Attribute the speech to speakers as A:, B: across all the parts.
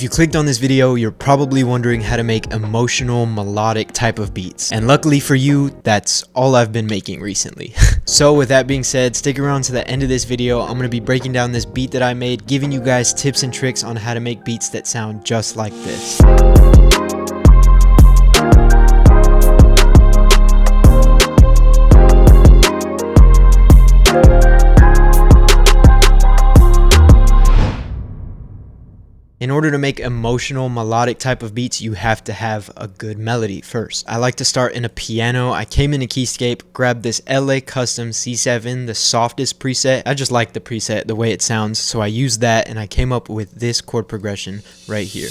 A: If you clicked on this video, you're probably wondering how to make emotional melodic type of beats. And luckily for you, that's all I've been making recently. So with that being said, stick around to the end of this video. I'm going to be breaking down this beat that I made, giving you guys tips and tricks on how to make beats that sound just like this. In order to make emotional melodic type of beats, you have to have a good melody first. I like to start in a piano. I came into Keyscape, grabbed this LA Custom C7, the softest preset. I just like the preset, the way it sounds, so I used that and I came up with this chord progression right here.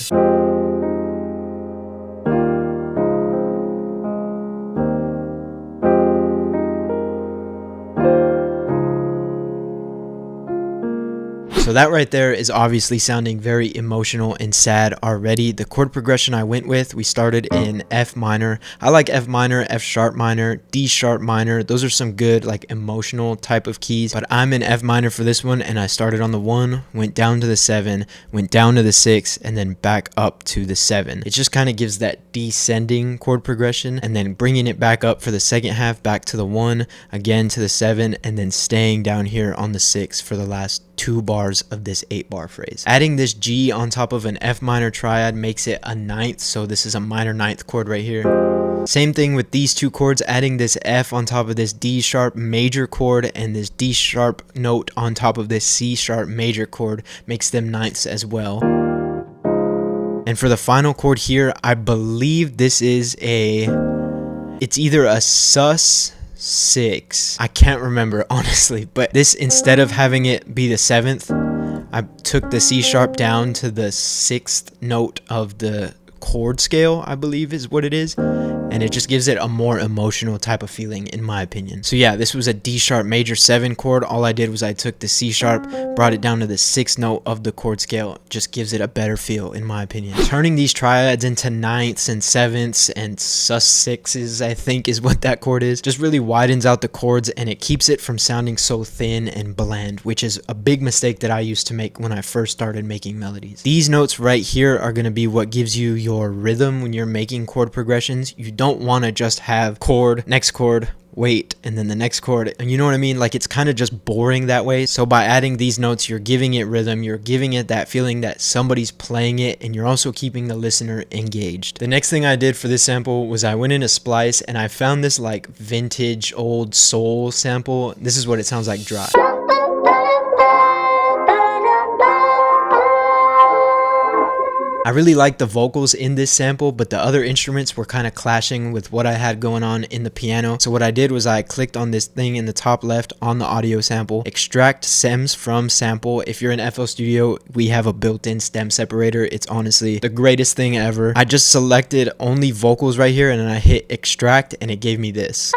A: So that right there is obviously sounding very emotional and sad already. The chord progression I went with, we started in F minor. I like F minor, F sharp minor, D sharp minor. Those are some good like emotional type of keys, but I'm in F minor for this one, and I started on the 1, went down to the 7, went down to the 6, and then back up to the 7. It just kind of gives that descending chord progression, and then bringing it back up for the second half, back to the 1, again to the 7, and then staying down here on the 6 for the last 2 bars of this 8-bar phrase. Adding this G on top of an F minor triad makes it a 9th, so this is a minor 9th chord right here. Same thing with these two chords, adding this F on top of this D sharp major chord and this D sharp note on top of this C sharp major chord makes them 9ths as well. And for the final chord here, I believe this is it's either a sus 6. I can't remember honestly, but this, instead of having it be the 7th, I took the C sharp down to the 6th note of the chord scale, I believe is what it is, and it just gives it a more emotional type of feeling in my opinion. So yeah, this was a D sharp major 7 chord. All I did was I took the C sharp, brought it down to the 6th note of the chord scale. Just gives it a better feel in my opinion. Turning these triads into 9ths and 7ths and sus 6s, I think is what that chord is, just really widens out the chords and it keeps it from sounding so thin and bland, which is a big mistake that I used to make when I first started making melodies. These notes right here are going to be what gives you your rhythm when you're making chord progressions. You don't want to just have chord, next chord, wait, and then the next chord, and you know what I mean? Like, it's kind of just boring that way. So by adding these notes, you're giving it rhythm, you're giving it that feeling that somebody's playing it, and you're also keeping the listener engaged. The next thing I did for this sample was I went into Splice and I found this like vintage old soul sample. This is what it sounds like dry. I really like the vocals in this sample, but the other instruments were kind of clashing with what I had going on in the piano. So what I did was I clicked on this thing in the top left on the audio sample, extract stems from sample. If you're in FL Studio, we have a built-in stem separator. It's honestly the greatest thing ever. I just selected only vocals right here and then I hit extract and it gave me this.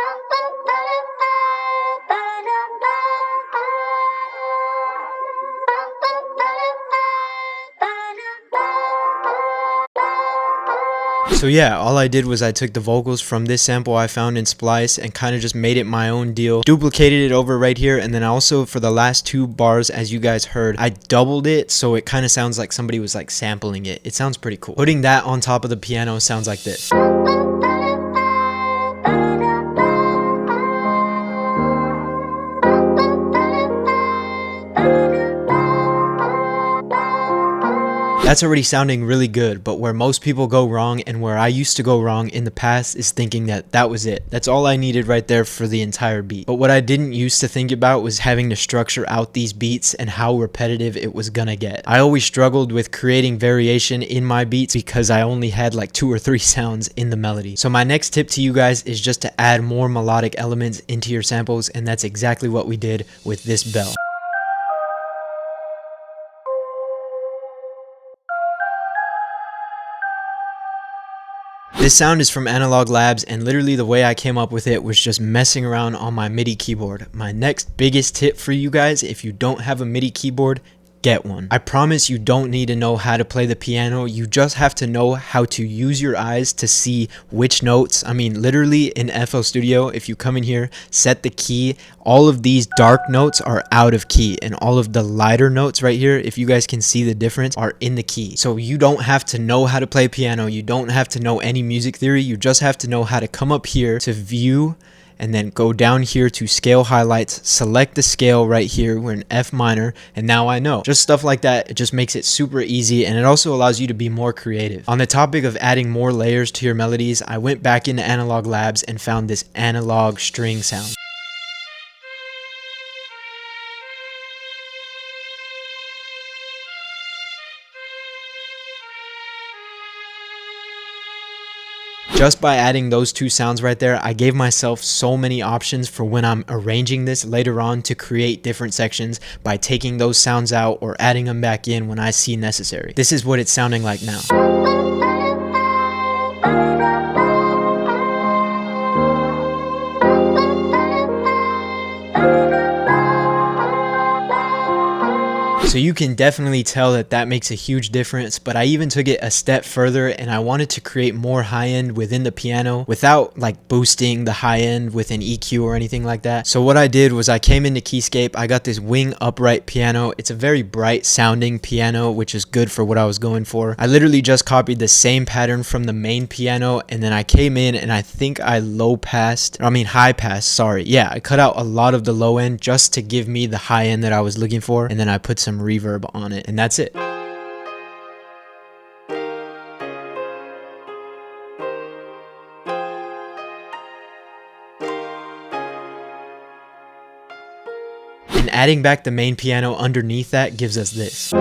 A: So yeah, all I did was I took the vocals from this sample I found in Splice and kind of just made it my own deal, duplicated it over right here, and then also for the last 2 bars, as you guys heard, I doubled it so it kind of sounds like somebody was like sampling it. It sounds pretty cool. Putting that on top of the piano sounds like this. That's already sounding really good, but where most people go wrong and where I used to go wrong in the past is thinking that that was it. That's all I needed right there for the entire beat. But what I didn't used to think about was having to structure out these beats and how repetitive it was gonna get. I always struggled with creating variation in my beats because I only had like 2 or 3 sounds in the melody. So my next tip to you guys is just to add more melodic elements into your samples, and that's exactly what we did with this bell. This sound is from Analog Labs, and literally the way I came up with it was just messing around on my MIDI keyboard. My next biggest tip for you guys, if you don't have a MIDI keyboard, get one. I promise you don't need to know how to play the piano. You just have to know how to use your eyes to see which notes. I mean, literally in FL Studio, if you come in here, set the key, all of these dark notes are out of key, and all of the lighter notes right here, if you guys can see the difference, are in the key. So you don't have to know how to play piano. You don't have to know any music theory. You just have to know how to come up here to view, and then go down here to scale highlights, select the scale right here. We're in F minor, and now I know. Just stuff like that, it just makes it super easy, and it also allows you to be more creative. On the topic of adding more layers to your melodies, I went back into Analog Labs and found this analog string sound. Just by adding those two sounds right there, I gave myself so many options for when I'm arranging this later on to create different sections by taking those sounds out or adding them back in when I see necessary. This is what it's sounding like now. So you can definitely tell that that makes a huge difference, but I even took it a step further and I wanted to create more high end within the piano without like boosting the high end with an EQ or anything like that. So what I did was I came into Keyscape, I got this wing upright piano. It's a very bright sounding piano, which is good for what I was going for. I literally just copied the same pattern from the main piano, and then I came in and I think I high passed, sorry. Yeah, I cut out a lot of the low end just to give me the high end that I was looking for, and then I put some reverb on it, and that's it. And adding back the main piano underneath that gives us this.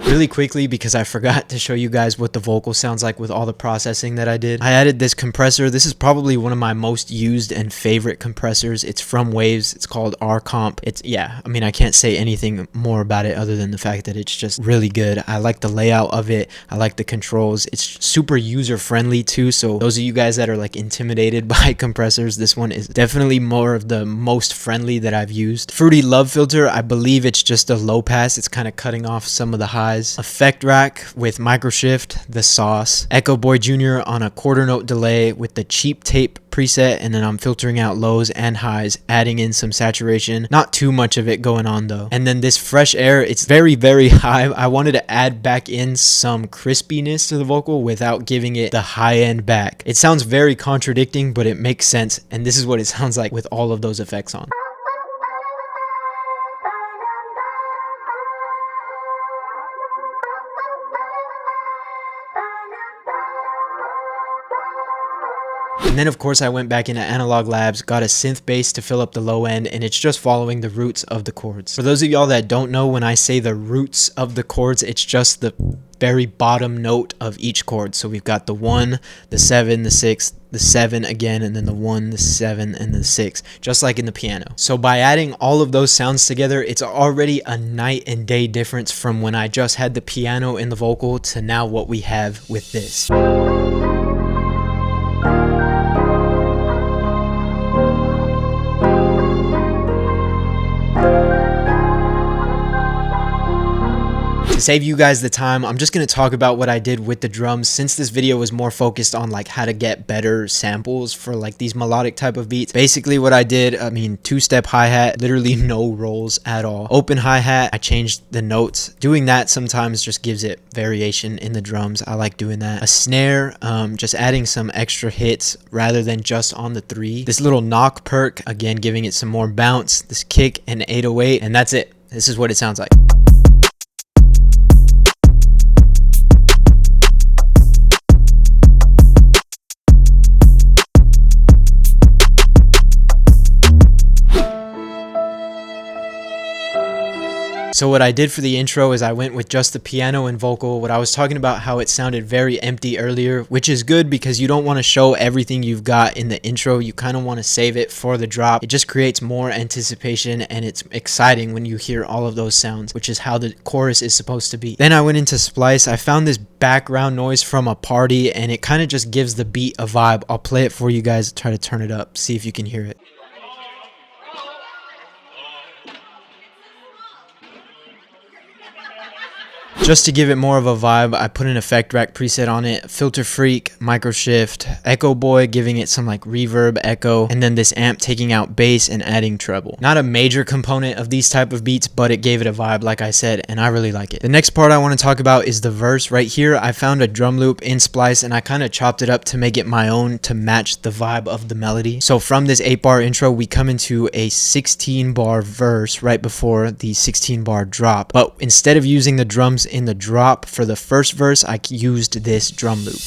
A: Really quickly, because I forgot to show you guys what the vocal sounds like with all the processing that I did, I added this compressor. This is probably one of my most used and favorite compressors. It's from Waves. It's called R-Comp. I can't say anything more about it other than the fact that it's just really good. I like the layout of it. I like the controls. It's super user friendly too. So those of you guys that are like intimidated by compressors, this one is definitely more of the most friendly that I've used. Fruity Love Filter, I believe it's just a low pass. It's kind of cutting off some of the highs. Effect Rack with Microshift, the Sauce. Echo Boy Jr. on a quarter note delay with the Cheap Tape preset, and then I'm filtering out lows and highs, adding in some saturation. Not too much of it going on though. And then this Fresh Air, it's very, very high. I wanted to add back in some crispiness to the vocal without giving it the high end back. It sounds very contradicting, but it makes sense, and this is what it sounds like with all of those effects on. And then of course I went back into Analog Labs, got a synth bass to fill up the low end, and it's just following the roots of the chords. For those of y'all that don't know, when I say the roots of the chords, it's just the very bottom note of each chord. So we've got the 1, the 7, the 6, the 7 again, and then the 1, the 7, and the 6, just like in the piano. So by adding all of those sounds together, it's already a night and day difference from when I just had the piano in the vocal to now what we have with this. To save you guys the time, I'm just going to talk about what I did with the drums, since this video was more focused on like how to get better samples for like these melodic type of beats. Basically what I did, two-step hi-hat, literally no rolls at all. Open hi-hat, I changed the notes. Doing that sometimes just gives it variation in the drums. I like doing that. A snare, just adding some extra hits rather than just on the 3. This little knock perk, again giving it some more bounce. This kick and 808, and that's it. This is what it sounds like. So what I did for the intro is I went with just the piano and vocal. What I was talking about, how it sounded very empty earlier, which is good because you don't want to show everything you've got in the intro. You kind of want to save it for the drop. It just creates more anticipation and it's exciting when you hear all of those sounds, which is how the chorus is supposed to be. Then I went into splice. I found this background noise from a party and it kind of just gives the beat a vibe. I'll play it for you guys, try to turn it up, see if you can hear it. Just to give it more of a vibe, I put an effect rack preset on it, filter freak, micro shift, echo boy, giving it some like reverb echo, and then this amp taking out bass and adding treble. Not a major component of these type of beats, but it gave it a vibe like I said, and I really like it. The next part I want to talk about is the verse. Right here, I found a drum loop in Splice and I kind of chopped it up to make it my own to match the vibe of the melody. So from this 8-bar intro, we come into a 16-bar verse right before the 16-bar drop. But instead of using the drums in the drop for the first verse, I used this drum loop.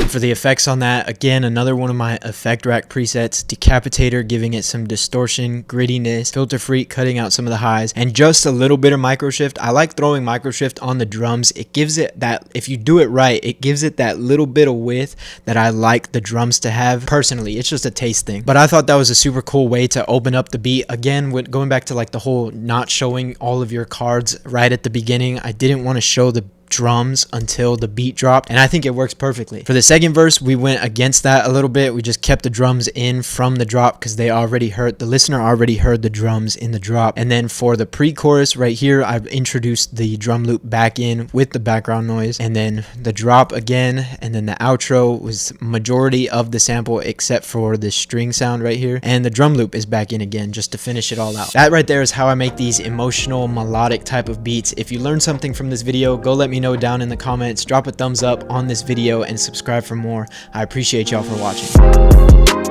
A: For the effects on that, again, another one of my effect rack presets, decapitator giving it some distortion, grittiness, filter freak cutting out some of the highs, and just a little bit of micro shift. I like throwing micro shift on the drums. It gives it that, if you do it right, it gives it that little bit of width that I like the drums to have. Personally, it's just a taste thing, but I thought that was a super cool way to open up the beat. Again, going back to like the whole not showing all of your cards right at the beginning, I didn't want to show the drums until the beat dropped, and I think it works perfectly. For the second verse, we went against that a little bit. We just kept the drums in from the drop because the listener already heard the drums in the drop. And then for the pre-chorus right here, I've introduced the drum loop back in with the background noise, and then the drop again, and then the outro was majority of the sample except for the string sound right here, and the drum loop is back in again just to finish it all out. That right there is how I make these emotional melodic type of beats. If you learned something from this video, go let me know down in the comments, drop a thumbs up on this video and subscribe for more. I appreciate y'all for watching.